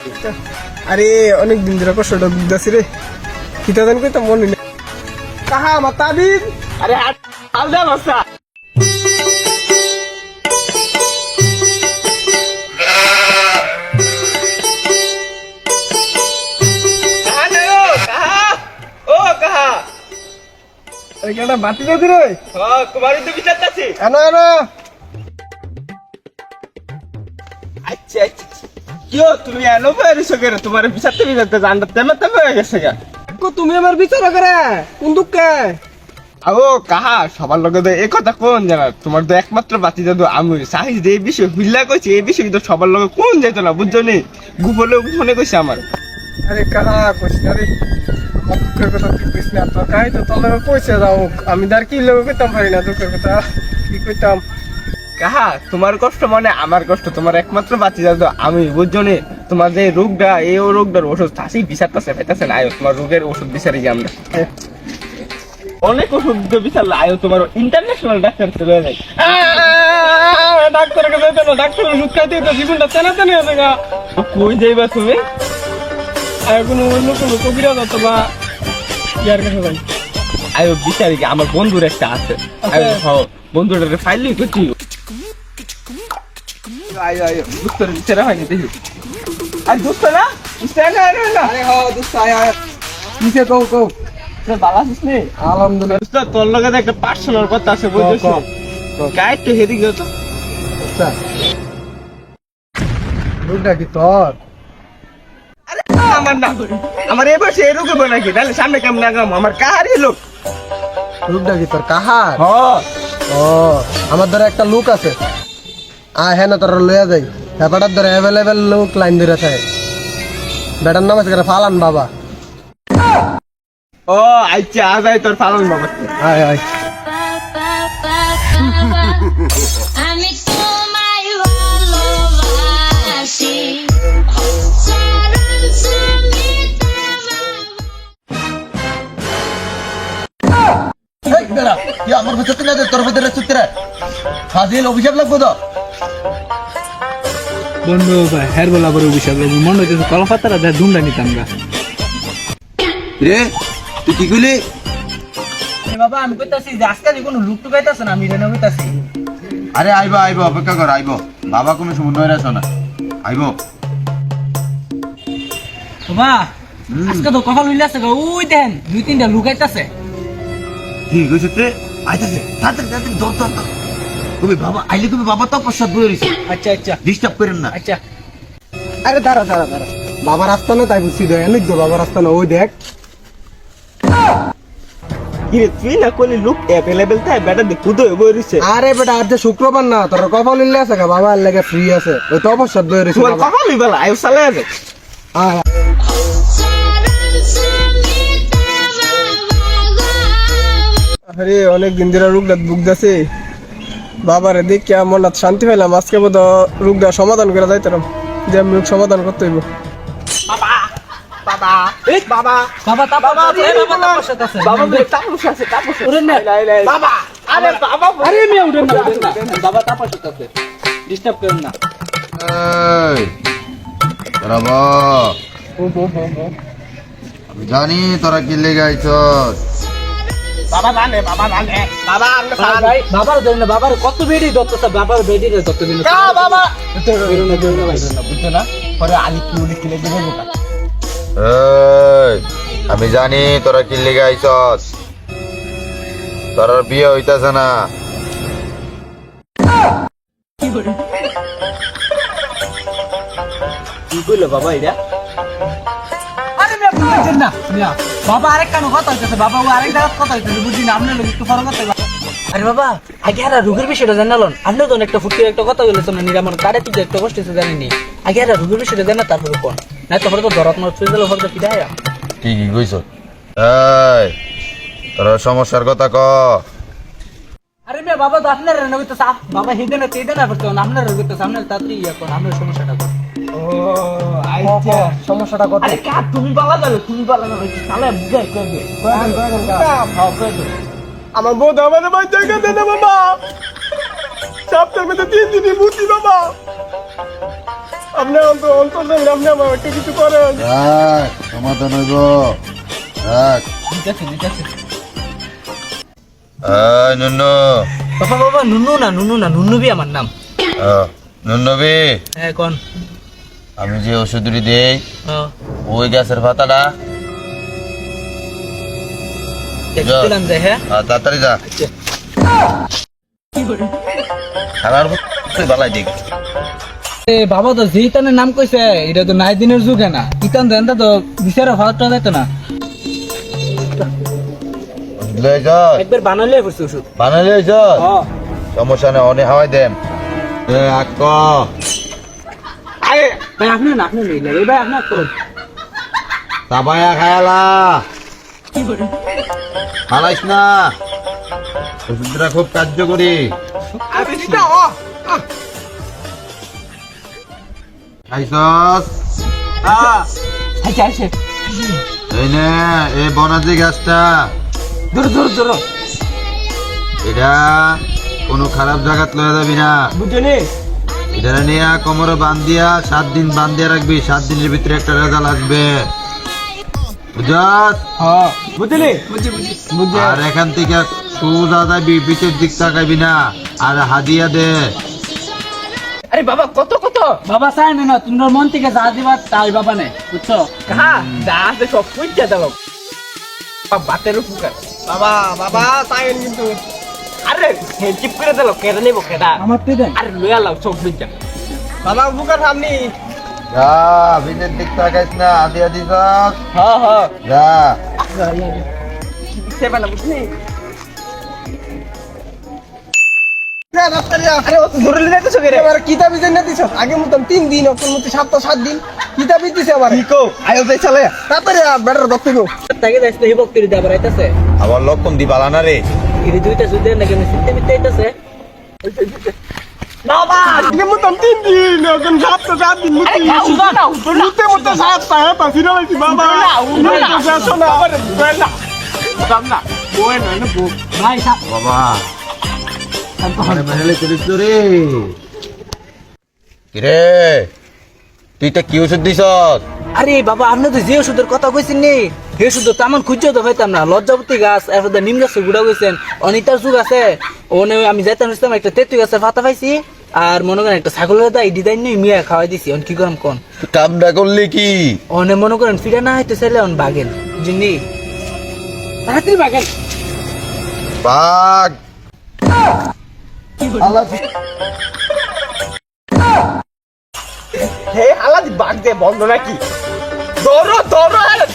আরে অনেক দিন ধরে কষ্টটা বুঝতেছি রে, কিতা জানি কইতাম মনে নেই। কাহা আমার তাবিজ, আরে আলদা বাসা বাতি যাচ্ছি রে। কুমারী তো বিচারতেছি। এনো এনো। আচ্ছা আচ্ছা, কিও তুমি এনো পেরেছো কেন? তোমার বিচারতে বিচারতে জানটা তেমন তেমন হয়ে গেছে গা। তুমি আমার বিচার করে কোন দুঃখে? ও কাহা, সবার লগে তো এই কথা কোন জানা? তোমার তো একমাত্র বাতি জাদু আমি সাহিজ যে এই বিষয় হুল্লা কইছি, এই বিষয় তো সবার লগে কোন যাইত না, বুঝছো নি? গোপনে ফোনে কইছে আমার। আরে কাহা কইস না রে, আমার দুঃখের কথা তুই কইস না। তোর কাহি তো তোর লগে কইছে যাও, আমি তার কি লগে কইতাম পারি না দুঃখের কথা, কি কইতাম? কাহা, তোমার কষ্ট মানে আমার কষ্ট, তোমার একমাত্র বাতি জাদু আমি, বুঝছো নি? তোমার যে রোগটা, এই রোগটার ওষুধ আসেই বিচারতেছে পাইতেছে না, আয়ো তোমার রোগের ওষুধ বিচারি আমরা। অনেক ওষুধ বিচারলে আয়ো তোমার ইন্টারন্যাশনাল ডাক্তার চলে যায়। ডাক্তারের কাছে যেতে না, ডাক্তার ওষুধ খাইতে তো জীবনটা চেনা চেনা আছে গা। কই যাইবা তুমি? কোনো অন্য কোনো কবিরাজ অথবা ইয়ার কাছে যাই। আয়ো বিচারি কি আমার বন্ধুর একটা আছে, আয়ো বন্ধুটারে ফাইল লিখ করছি। আয়ো আয়ো দুস্তর বিচারা হয়নি দেখি। আর দুস্ত না না না, আরে হ দোস্ত আয় আয়, কিসে কও কও। ভালো আছিস নি? আলহামদুলিল্লাহ। দোস্ত তোর লগে একটা পার্সোনাল কথা আছে, বুঝছিস? গাইড তো হেরি গেল তো। আচ্ছা রোগটা কি তোর? আরে আমার না, আমার এই বয়সে এই রোগ হবে নাকি? তাহলে সামনে কেমন আগাম? আমার কাহারই লোক। রোগটা কি তোর কাহার? হ ও আমার ধরে একটা লোক আছে, হ্যাঁ না তোর লইয়া যাই। ব্যাপারটার ধরে অ্যাভেলেবেল লোক লাইন ধরে থাকে। বেটার নাম আছে ফালান বাবা। ও আচ্ছা, আজাই তোর পালন বাবা। আয় আয়। আমি তোমায় ভালোবাসি, চরণ সুমিতা আমার বুঝতে না তোর ভিতরে সূত্রে ফাজিল অভিশাপ লাগবো তো। বন্ধু ভাই হের বলা বড় অভিশাপ লাগবে, মনে হইতেছে কলা পাতারা দেয় ধুমটা নিতাম গা। রে তুই কি কইলি? বাবা আমি কইতাছি যে আজকাল কোনো লুক টুক আইতাছে না, আমি রেনে কইতাছি। আরে আইবো আইবো, অপেক্ষা কর, আইবো। বাবা কোনো সময় নয় রাখো না, আইবো। বাবা আজকে তো কপাল হইলাছে গা, ওই দেন দুই তিনটা লুক আইতাছে। ঠিক হয়েছে রে, আইতাছে তাড়াতাড়ি তাড়াতাড়ি দৌড় দৌড় দৌড়। তুমি বাবা আইলে, তুমি বাবা তো পশ্চাৎ বয়ে রয়েছে, আচ্ছা আচ্ছা ডিস্টার্ব করেন না। আচ্ছা। আরে দাঁড়া দাঁড়া দাঁড়া, বাবার রাস্তা না তাই বুঝছি দেয় অনেক তো বাবার রাস্তা না। ওই দেখ কিরে তুই না করলি লোক অ্যাভেলেবেল থাকে, বেটা দিয়ে কুদো বই রইছে। আরে বেটা আজ যে শুক্রবার না, তোর কপাল উল্লে আছে গা, বাবা আর লাগে ফ্রি আছে। ওই তো অবসর বয়ে রয়েছে তোমার বাবা। কথা লই বেলা আয়ো চালে আছে। আয় আয়। চরণ সুমিতা আরে অনেক দিন ধরে রোগটা ভুগতেছে, বাবারে দেখে মন শান্তি পাইলাম। আজকে বোধ রোগটা সমাধান করে যাইতাম, যে আমি রোগ সমাধান করতে হইব। বাবা বাবা এই বাবা বাবা তা বাবা বাবা তাপস আছে, বাবা তাপস আছে, তাপস উড়েন না বাবা। আরে বাবা আরে মিয়া উড়েন না উড়েন না, বাবা তাপস আছে, ডিস্টার্ব করেন না। এই তোরা আমি জানি তোরা কি লেগে আইছস। বাবা জানে, বাবা জানে, বাবা আমরা ভাই বাবার দেন না, বাবার কত বেডি দত্ত, বাবার বেডি রে দত্ত দিন কা বাবা বেরো না বেরো না ভাই। বুঝছো না? পরে আলি কি উলি কিলে দেবে বোকা। এই আমি জানি তোরা কি লেগে আইছস, তোর বিয়ে হইতাছে না। কি কইলো বাবা এটা? আরে মিয়া বুঝছেন না মিয়া, বাবা আরেক কানো কথা হইতাছে, বাবা ও আরেক জায়গা কথা হইতাছে, বুঝি না আপনার লোক একটু ফরক করতে। আরে বাবা আগে আর রোগের বিষয়টা জানালেন, আপনি তো একটা ফুটির একটা কথা বলেছেন না, নিরামন কারে তুই একটা কষ্ট হচ্ছে জানেনি। আগে আর রোগের বিষয়টা জানা তারপরে কোন না, তারপরে তো ধরাত মার চলে গেল ফরক কি দেয়। কি কি কইছ? এই তোর সমস্যার কথা ক। আরে মিয়া বাবা তো আপনার রান্না করতেছে, বাবা হেদে না তেদে না করতে, আপনার রান্না করতেছে, আপনার তাড়াতাড়ি ইয়া কোন আপনার সমস্যাটা কোন। ও আচ্ছা সমস্যাটা কত? আরে কা তুমি বাবা জানো, তুমি বাবা জানো, তাহলে বুঝাই করবে। হ্যাঁ কইতো আমার বউ দাবানে ভাই জায়গা দে না বাবা, সপ্তাহের মধ্যে 3 দিনই মুতি বাবা। আপনি অন্তর দেন, আপনি আমার একটা কিছু করেন। রাখ সমাধান হইব রাখ। দিতেছে দিতেছে। এই নুনু বাবা বাবা নুনু না নুন্নুবি আমার নাম। নুনবি হ্যাঁ কোন? আমি যে ওষুধটি দেই হ্যাঁ ওই গাছের পাতাটা দিলাম যে হ্যাঁ। তাড়াতাড়ি যা খারাপ তুই বালাই দিক। এ বাবা তো যেই তানের নাম কইছে এটা তো নাই দিনের যুগে না ইতান দেন তো বিচারে ভাতটা যেত না। লয়ে যা একবার বানালে পড়ছে ওষুধ। বানালে যা হ্যাঁ সমস্যা নেই অনেক হাওয়াই দেন আক আরে ভাই আপনি নিলে এই ভাই আপনার করুন। তাবায়া খায়ালা হালাইস না ওষুধটা খুব কার্যকরী। আরে দিদা ও খাইছস আচ্ছা আচ্ছা এই নে এই বনাজি গাছটা দূর দূর দূর এটা কোনো খারাপ জায়গাত লয়ে যাবি না। বুঝলি? এটা নিয়ে কোমরে বান্ধিয়া 7 দিন বান্ধিয়া রাখবি। 7 দিনের ভিতরে একটা রেজাল্ট আসবে বুঝছস? হ্যাঁ বুঝলি? আর এখান থেকে সোজা যাবি পিছের দিক তাকাবি না আর হাদিয়া দে। আরে বাবা কত কত বাবা চাই না তোমার মন থেকে যা দিবা তাই বাবা নেই বুঝছো। হ্যাঁ যা আছে সব পুইটা দাও বাতের উপকার। বাবা বাবা তাইন কিন্তু আরে চিপ করে দিল কেড়ে নেবো কেডা। আমার তুই দেন আরে লয়া লাও সব পুইটা বাবা উপকার সামনে। যা পিছের দিক তাকাইস না হাদিয়া দিছস হ্যাঁ হ্যাঁ যা। সেবা না বুঝলি? আরে ও তো ধরে লিয়ে যাইতেছ কেরে? এবার কিতাবি জেনে দিছ আগে মতন 3 দিন অতন মতো 7 দিন কিতাবি দিছে আবার কি কো আয়ো যাই চলে তাড়াতাড়ি বেটার দক্তর গো তাকে যাইতে হিবক করে দিয়ে আবার আইতাছে আবার লক্ষণ দি বালা না রে। এই দুইটা সুদের নাকি আমি সিস্টেম দিতে আইতাছে। বাবা আগে মতন 3 দিন এখন 7 দিন মুতি মুতে মুতে 7 ফিরে আইছি বাবা না শোনা আবার না দাম না ওই না না ভাই সাপ বাবা আরে মেহলে চলিস তো রে। কিরে তুই তো কি ওষুধ দিছস? আরে বাবা আপনি তো যে ওষুধের কথা কইছেন নি হে ওষুধ তো তেমন খুঁজে তো পাইতাম না। লজ্জাপতি গাছ এরপর নিম গাছের গুড়া কইছেন অনিতার যুগ আছে ওনে আমি যাইতাম ইসলাম একটা তেঁতুল গাছের পাতা পাইছি আর মনে করেন একটা ছাগলের দাই ডিজাইন নিয়ে মিয়া খাওয়াই দিছি অন কি করাম কোন কামটা করলি কি? অনে মনে করেন ফিরে না হইতে চাইলে অন বাগেন বুঝলি তাড়াতাড়ি বাগেন। বাঘ হে হালাদি বাগ দে বন্ধ নাকি? দৌড়ো দৌড়ো আরে